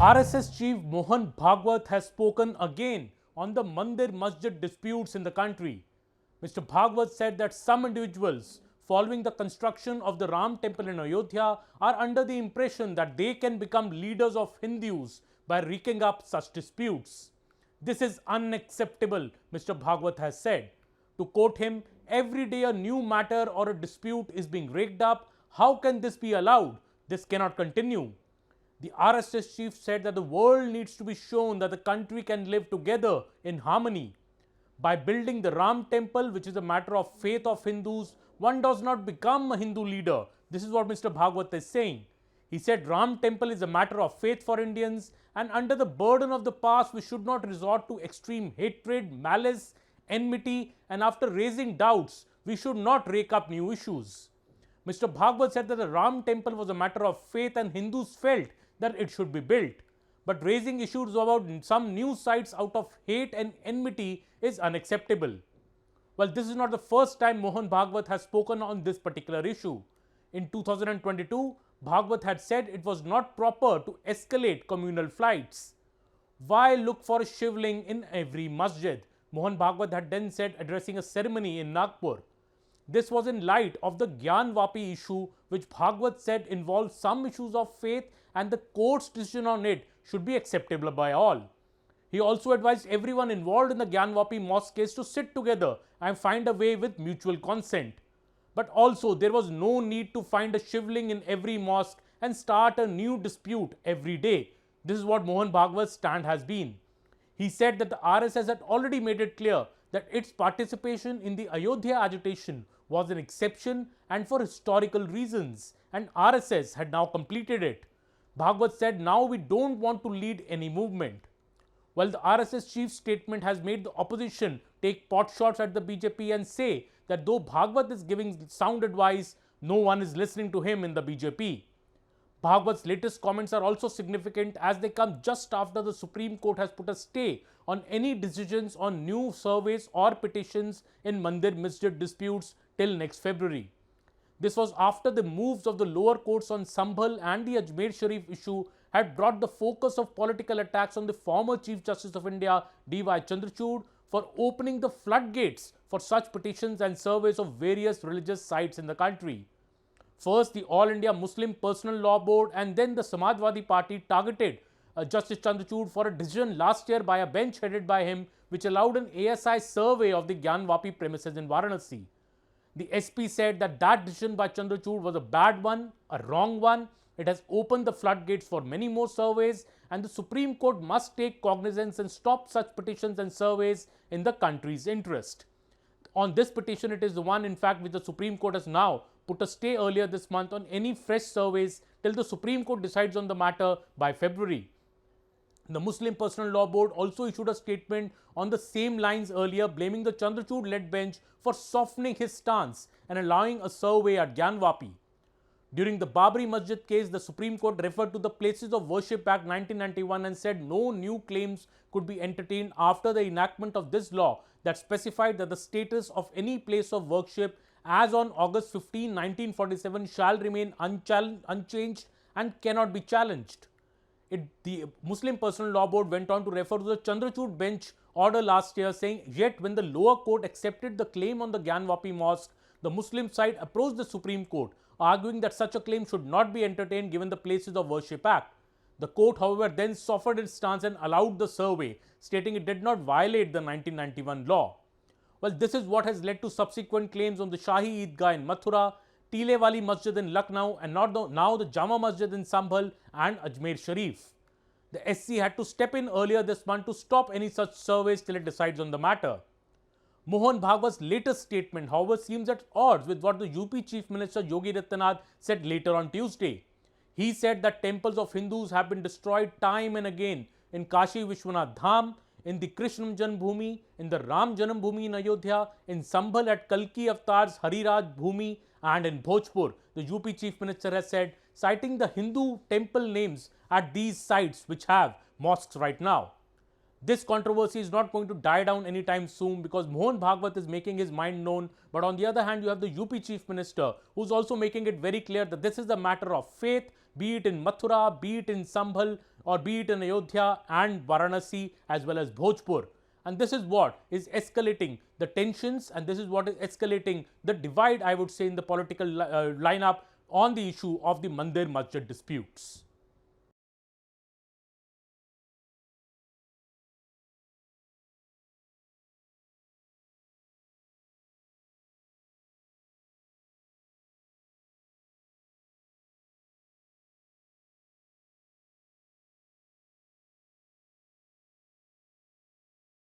RSS chief Mohan Bhagwat has spoken again on the Mandir Masjid disputes in the country. Mr. Bhagwat said that some individuals following the construction of the Ram temple in Ayodhya are under the impression that they can become leaders of Hindus by raking up such disputes. This is unacceptable, Mr. Bhagwat has said. To quote him, every day a new matter or a dispute is being raked up. How can this be allowed? This cannot continue. The RSS chief said that the world needs to be shown that the country can live together in harmony. By building the Ram temple, which is a matter of faith of Hindus, one does not become a Hindu leader. This is what Mr. Bhagwat is saying. He said Ram temple is a matter of faith for Indians, and under the burden of the past, we should not resort to extreme hatred, malice, enmity, and after raising doubts, we should not rake up new issues. Mr. Bhagwat said that the Ram temple was a matter of faith and Hindus felt that it should be built. But raising issues about some new sites out of hate and enmity is unacceptable. Well, this is not the first time Mohan Bhagwat has spoken on this particular issue. In 2022, Bhagwat had said it was not proper to escalate communal fights. Why look for a shivling in every masjid? Mohan Bhagwat had then said, addressing a ceremony in Nagpur. This was in light of the Gyanvapi issue, which Bhagwat said involves some issues of faith and the court's decision on it should be acceptable by all. He also advised everyone involved in the Gyanvapi mosque case to sit together and find a way with mutual consent. But also there was no need to find a shivling in every mosque and start a new dispute every day. This is what Mohan Bhagwat's stand has been. He said that the RSS had already made it clear that its participation in the Ayodhya agitation was an exception and for historical reasons, and RSS had now completed it. Bhagwat said, now we don't want to lead any movement. Well, the RSS chief's statement has made the opposition take pot shots at the BJP and say that though Bhagwat is giving sound advice, no one is listening to him in the BJP. Bhagwat's latest comments are also significant as they come just after the Supreme Court has put a stay on any decisions on new surveys or petitions in Mandir Masjid disputes till next February. This was after the moves of the lower courts on Sambhal and the Ajmer Sharif issue had brought the focus of political attacks on the former Chief Justice of India, D.Y. Chandrachud, for opening the floodgates for such petitions and surveys of various religious sites in the country. First, the All India Muslim Personal Law Board and then the Samajwadi Party targeted Justice Chandrachud for a decision last year by a bench headed by him which allowed an ASI survey of the Gyanvapi premises in Varanasi. The SP said that decision by Chandrachud was a bad one, a wrong one. It has opened the floodgates for many more surveys and the Supreme Court must take cognizance and stop such petitions and surveys in the country's interest. On this petition, it is the one in fact which the Supreme Court has now put a stay earlier this month on any fresh surveys till the Supreme Court decides on the matter by February. The Muslim Personal Law Board also issued a statement on the same lines earlier, blaming the Chandrachud-led bench for softening his stance and allowing a survey at Gyanvapi. During the Babri Masjid case, the Supreme Court referred to the Places of Worship Act 1991 and said no new claims could be entertained after the enactment of this law that specified that the status of any place of worship as on August 15, 1947 shall remain unchanged and cannot be challenged. The Muslim Personal Law Board went on to refer to the Chandrachud bench order last year, saying yet when the lower court accepted the claim on the Gyanvapi mosque, the Muslim side approached the Supreme Court, arguing that such a claim should not be entertained given the Places of Worship Act. The court, however, then softened its stance and allowed the survey, stating it did not violate the 1991 law. Well, this is what has led to subsequent claims on the Shahi Eidgah in Mathura, Tilewali Masjid in Lucknow and now the Jama Masjid in Sambhal and Ajmer Sharif. The SC had to step in earlier this month to stop any such surveys till it decides on the matter. Mohan Bhagwat's latest statement, however, seems at odds with what the UP Chief Minister Yogi Adityanath said later on Tuesday. He said that temples of Hindus have been destroyed time and again in Kashi Vishwanath Dham, in the Krishna Janmbhoomi, in the Ram Janmbhoomi in Ayodhya, in Sambhal at Kalki Avatar's Hariraj Bhoomi and in Bhojpur. The UP Chief Minister has said, citing the Hindu temple names at these sites which have mosques right now. This controversy is not going to die down anytime soon because Mohan Bhagwat is making his mind known, but on the other hand you have the UP Chief Minister who is also making it very clear that this is a matter of faith, be it in Mathura, be it in Sambhal, or be it in Ayodhya and Varanasi as well as Bhojpur. And this is what is escalating the tensions, and this is what is escalating the divide, I would say, in the political lineup on the issue of the Mandir Masjid disputes.